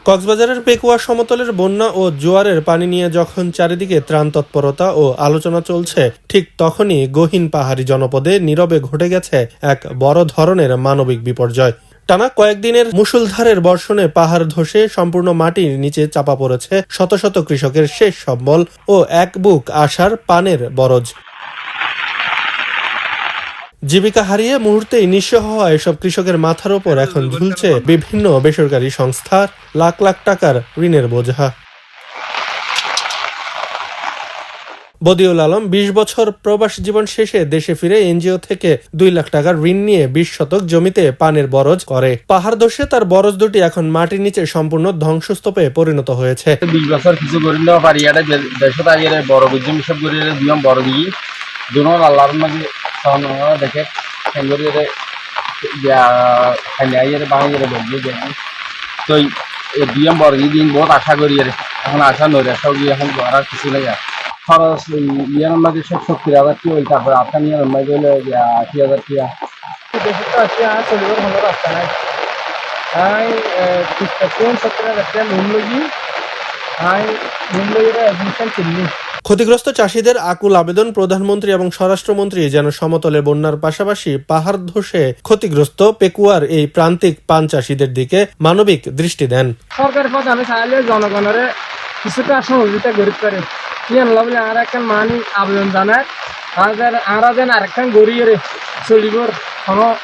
কক্সবাজারের পেকুয়া সমতলের বন্যা ও জোয়ারের পানি নিয়ে যখন চারিদিকে ত্রাণ তৎপরতা ও আলোচনা চলছে, ঠিক তখনই গহীন পাহাড়ি জনপদে নীরবে ঘটে গেছে এক বড় ধরনের মানবিক বিপর্যয়। টানা কয়েকদিনের মুষলধারের বর্ষণে পাহাড় ধসে সম্পূর্ণ মাটির নিচে চাপা পড়েছে শত শত কৃষকের শেষ সম্বল ও এক বুক আশার পানের বরজ। জীবিকা হারিয়ে মুহূর্তেই নিঃস্ব হওয়া এসব কৃষকের মাথার ওপর এখন ঝুলছে বিভিন্ন বেসরকারি সংস্থার লাখ লাখ টাকার ঋণের বোঝা। বদিউল আলম ২০ বছর প্রবাস জীবন শেষে দেশে ফিরে এনজিও থেকে ২ লাখ টাকার ঋণ নিয়ে ২০ শতক জমিতে পানের বরজ করে। পাহাড় ধসে তার বরজ দুটি এখন মাটির নিচে সম্পূর্ণ ধ্বংসস্তূপে পরিণত হয়েছে। ২০ বছর কিছু করি না পারি, এটা দেশে তাই বড় বুঝি সব করি দুয়ম বড় দিই দুনো আল্লাহর মাঝে দেখে তো দুয়ম বড় দিন বহুত আশা করি এখন আশা নৈরাশাও গিয়ে এখন আর কিছু নেই। খরচ ইয়ার মাঝে ৭০,০০০ কি ওই তারপরে আপনার নিয়ে মাঝে হলে ৮০,০০০ টিয়া দেশে তো আসি আর চলিবার ভালো রাস্তা নাই। আমি ৭০,০০০ টাকা লোন লগি আমি লোন লগিয়ে অ্যাডমিশন কিনি। ক্ষতিগ্রস্ত চাষিদের আকুল আবেদন, প্রধানমন্ত্রী এবং স্বরাষ্ট্রমন্ত্রী যেন সমতলে বন্যার পাশাপাশি পাহাড় ধসে ক্ষতিগ্রস্ত পেকুয়ার এই প্রান্তিক পান চাষিদের দিকে মানবিক দৃষ্টি দেন। সরকারের পথে আমি চাইলে জনগণের কিছুটা সহযোগিতা গরিব করে বলে আর একটা মানি আবেদন জানায় আরা যেন আরেকখান গড়িয়ে চলিবর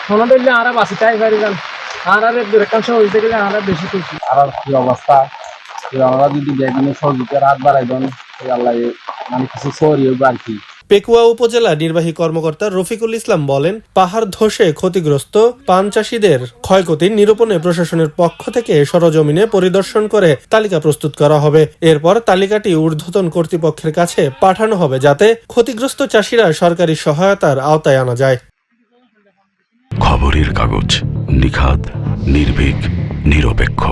কোনো দিলে আরা বাঁচিটাই পারি যান আর দুরেখান সহযোগিতা গেলে আরা বেশি খুশি। আর কি অবস্থা আমরা যদি বেগুনে সহযোগিতার হাত বাড়াই দেন আল্লাহ মানে কিছু সরিয়ে আর কি। পেকুয়া উপজেলা নির্বাহী কর্মকর্তা রফিকুল ইসলাম বলেন, পাহাড় ধসে ক্ষতিগ্রস্ত পান চাষিদের ক্ষয়ক্ষতি নিরূপণে প্রশাসনের পক্ষ থেকে সরজমিনে পরিদর্শন করে তালিকা প্রস্তুত করা হবে। এরপর তালিকাটি ঊর্ধ্বতন কর্তৃপক্ষের কাছে পাঠানো হবে যাতে ক্ষতিগ্রস্ত চাষিরা সরকারি সহায়তার আওতায় আনা যায়। খবরের কাগজ, নিখাত, নির্ভীক, নিরপেক্ষ।